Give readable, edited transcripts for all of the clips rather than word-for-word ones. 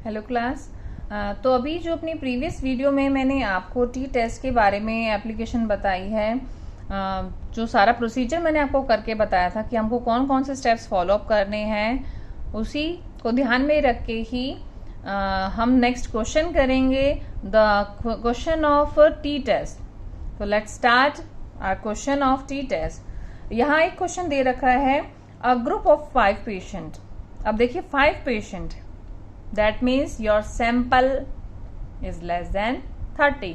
Hello class. तो अभी जो अपनी प्रीवियस वीडियो में मैंने आपको टी टेस्ट के बारे में एप्लीकेशन बताई है, जो सारा प्रोसीजर मैंने आपको करके बताया था कि हमको कौन कौन से स्टेप्स फॉलो अप करने हैं, उसी को ध्यान में रख के ही हम नेक्स्ट क्वेश्चन करेंगे, the question of T test. तो let's start our question of T test. यहाँ एक क्वेश्चन दे रखा है, अ ग्रुप ऑफ 5 पेशेंट। अब देखिए 5 patient, that means your sample is less than 30.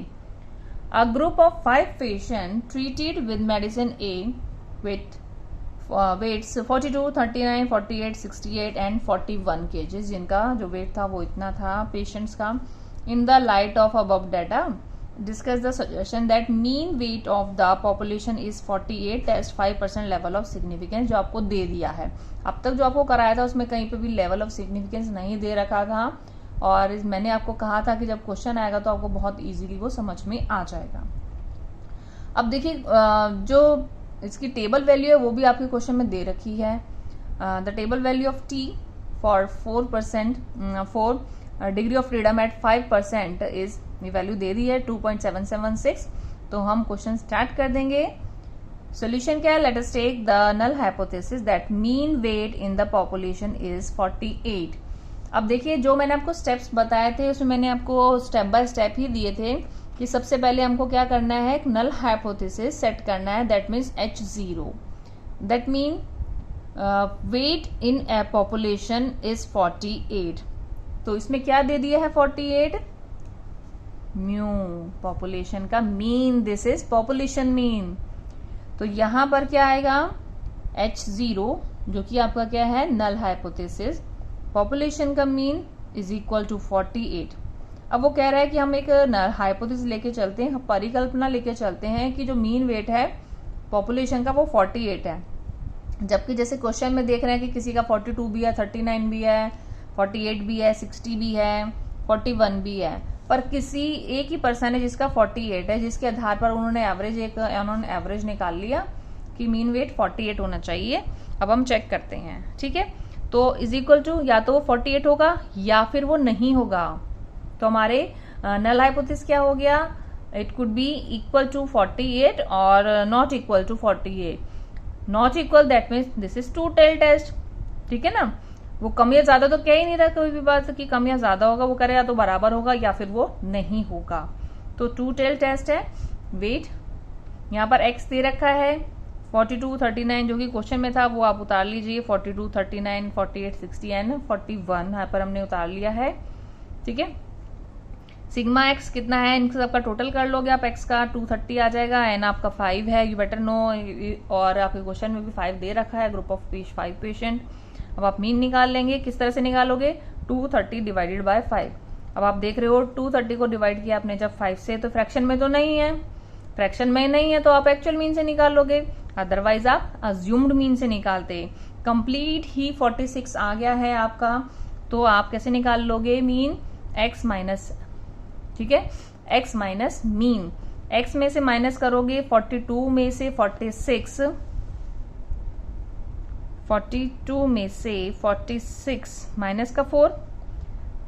A group of 5 patients treated with medicine A with weights 42, 39, 48, 68 and 41 kg, जिनका जो wait था वो इतना था पेशेंट्स का। In the light of above data, discuss the suggestion that mean weight of the population is 48, test 5% level of significance, जो आपको दे दिया है। अब तक जो आपको कराया था उसमें कहीं पे भी लेवल ऑफ सिग्निफिकेंस नहीं दे रखा था, और मैंने आपको कहा था कि जब क्वेश्चन आएगा तो आपको बहुत इजीली वो समझ में आ जाएगा। अब देखिए जो इसकी टेबल वैल्यू है वो भी आपके क्वेश्चन में दे रखी है। The table value of T for 4% for degree of freedom at 5% is value दे दी है 2.776। तो हम क्वेश्चन स्टार्ट कर देंगे। सोल्यूशन क्या है? Let us take the null hypothesis that mean weight in the population is 48। अब देखिए जो मैंने आपको स्टेप्स बताए थे उसमें मैंने आपको स्टेप बाय स्टेप ही दिए थे कि सबसे पहले हमको क्या करना है, एक नल हाइपोथेसिस सेट करना है, that means H0, that mean weight in a population is 48। तो इसमें क्या दे दिया है 48, म्यू, पॉपुलेशन का mean, this is population mean. तो यहां पर क्या आएगा H0, जो कि आपका क्या है नल हाइपोथेसिस, पॉपुलेशन का मीन इज इक्वल टू 48। अब वो कह रहा है कि हम एक नल हाइपोथेसिस लेके चलते हैं, परिकल्पना लेके चलते हैं कि जो मीन वेट है पॉपुलेशन का वो 48 है, जबकि जैसे क्वेश्चन में देख रहे हैं कि किसी का 42 भी है, 39 भी है, 48 भी है, 60 भी है, 41 भी है, पर किसी एक ही पर्सन है जिसका 48 है, जिसके आधार पर उन्होंने एवरेज निकाल लिया कि मीन वेट 48 होना चाहिए। अब हम चेक करते हैं, ठीक है। तो इज इक्वल टू या तो वो 48 होगा या फिर वो नहीं होगा। तो हमारे नल हाइपोथेसिस क्या हो गया, it could be equal to 48 और not equal to 48। Not equal that means this is two tail test, ठीक है ना। वो कम या ज्यादा तो कह ही नहीं रहा कोई भी बात कि कम या ज्यादा होगा, वो करे या तो बराबर होगा या फिर वो नहीं होगा। तो टू टेल टेस्ट है। वेट यहाँ पर एक्स दे रखा है 42, 39 जो कि क्वेश्चन में था वो आप उतार लीजिए, 42, 39, 48, 60 एंड 41 यहाँ पर हमने उतार लिया है, ठीक है। सिग्मा एक्स कितना है, इन सबका टोटल कर लोगे आप, एक्स का 230 आ जाएगा, एन आपका 5 है, यू बेटर नो, और आपके क्वेश्चन में भी 5 दे रखा है, ग्रुप ऑफ 5 पेशेंट। अब आप मीन निकाल लेंगे, किस तरह से निकालोगे, 230 डिवाइडेड बाय 5। अब आप देख रहे हो 230 को डिवाइड किया आपने जब 5 से, तो फ्रैक्शन में तो नहीं है, फ्रैक्शन में नहीं है तो आप एक्चुअल मीन से निकालोगे, अदरवाइज आप अज्यूम्ड मीन से निकालते। कंप्लीट ही 46 आ गया है आपका, तो आप कैसे निकाल लोगे मीन, एक्स माइनस, ठीक है, एक्स माइनस मीन। एक्स में से माइनस करोगे 42 में से 46, 42 में से 46 माइनस का 4,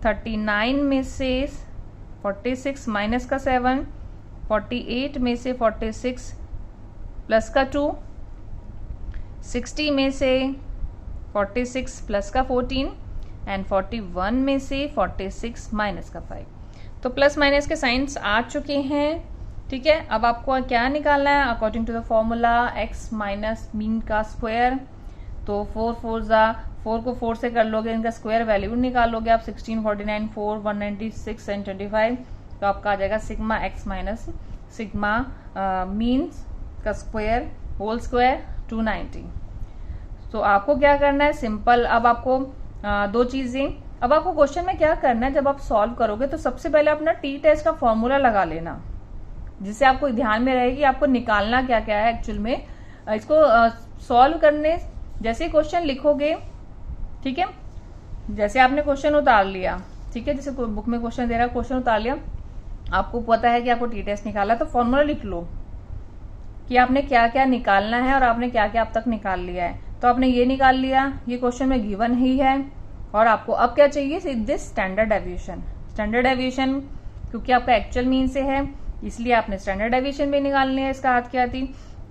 39 में से 46 माइनस का 7, 48 में से 46 प्लस का 2, 60 में से 46 प्लस का 14 एंड 41 में से 46 माइनस का 5। तो प्लस माइनस के साइंस आ चुके हैं, ठीक है। अब आपको क्या निकालना है, according to the formula X minus mean का स्क्वायर। तो 4 को 4 से कर लोगे, इनका स्क्वायर वैल्यू निकालोगे आप, 16, 49, 4, 196 एंड 25। तो आपका आ जाएगा sigma x minus sigma means का स्क्वायर होल स्क्वायर 290। तो आपको क्या करना है, सिंपल। अब आपको दो चीजें, अब आपको क्वेश्चन में क्या करना है, जब आप सॉल्व करोगे तो सबसे पहले अपना टी टेस्ट का फॉर्मूला लगा लेना, जिससे आपको ध्यान में रहे कि आपको निकालना क्या क्या है एक्चुअल में। इसको सॉल्व करने जैसे क्वेश्चन लिखोगे, ठीक है, जैसे आपने क्वेश्चन उतार लिया, ठीक है, जैसे बुक में क्वेश्चन दे रहा है, क्वेश्चन उतार लिया, आपको पता है कि आपको टी टेस्ट निकाला, तो फॉर्मूला लिख लो कि आपने क्या क्या निकालना है और आपने क्या क्या अब तक निकाल लिया है। तो आपने ये निकाल लिया, ये क्वेश्चन में गिवन ही है, और आपको अब क्या चाहिए, this standard deviation. Standard deviation क्योंकि आपका एक्चुअल मीन से है इसलिए आपने स्टैंडर्ड डेविएशन भी निकालनी है इसका हाथ के आती।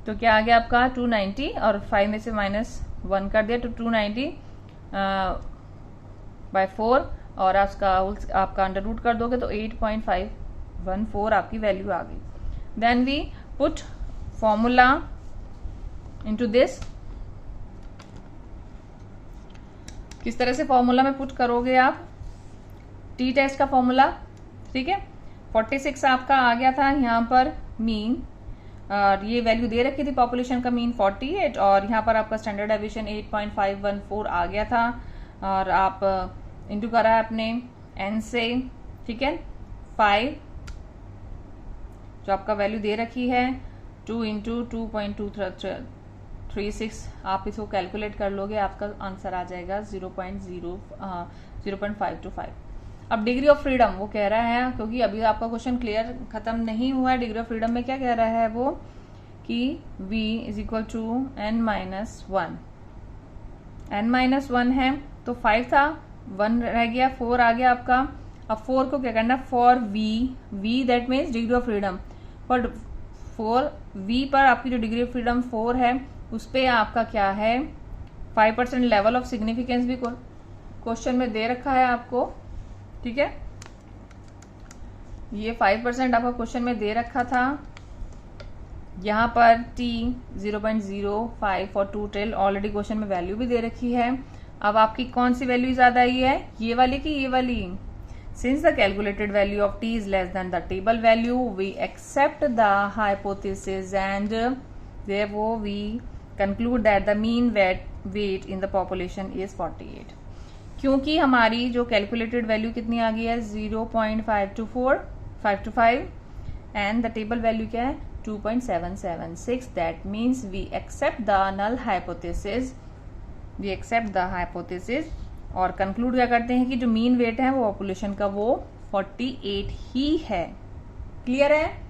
तो क्या आ गया आपका 290 और 5 में से -1 कर दिया तो 290/4 और आपका अंडर रूट कर दोगे तो 8.514 आपकी वैल्यू आ गई। Then we put formula into this. किस तरह से फॉर्मूला में पुट करोगे आप, टी टेस्ट का फॉर्मूला, ठीक है। 46 आपका आ गया था यहाँ पर मीन, और ये वैल्यू दे रखी थी पॉपुलेशन का मीन 48 और यहाँ पर आपका स्टैंडर्ड डेविएशन 8.514 आ गया था और आप इंटू करा है अपने n से, ठीक है। 5 जो आपका वैल्यू दे रखी है 2 इंटू 2.236 आप इसको कैलकुलेट कर लोगे, आपका आंसर आ जाएगा 0.525। अब डिग्री ऑफ फ्रीडम वो कह रहा है, क्योंकि अभी आपका क्वेश्चन क्लियर खत्म नहीं हुआ है, डिग्री ऑफ फ्रीडम में क्या कह रहा है वो कि v = n-1। n-1 है तो 5 था, 1 रह गया, 4 आ गया आपका। अब 4 को क्या करना, for v that means degree of freedom, पर 4 v पर आपकी जो डिग्री ऑफ फ्रीडम 4 है उस पे आपका क्या है 5% लेवल ऑफ सिग्निफिकेंस भी क्वेश्चन में दे रखा है आपको, ठीक है। ये 5% आपका क्वेश्चन में दे रखा था। यहाँ पर t 0.05 for 2 till already question में वैल्यू भी दे रखी है। अब आपकी कौन सी वैल्यू ज्यादा आई है, ये वाली की ये वाली। Since the calculated value of t is less than the table value we accept the hypothesis and therefore we conclude that the mean weight in the population is 48। क्योंकि हमारी जो कैलकुलेटेड वैल्यू कितनी आ गई है 0.525 एंड द टेबल वैल्यू क्या है 2.776। That means we accept the null hypothesis, और conclude क्या करते हैं कि जो मीन वेट है वो पॉपुलेशन का वो 48 ही है। क्लियर है।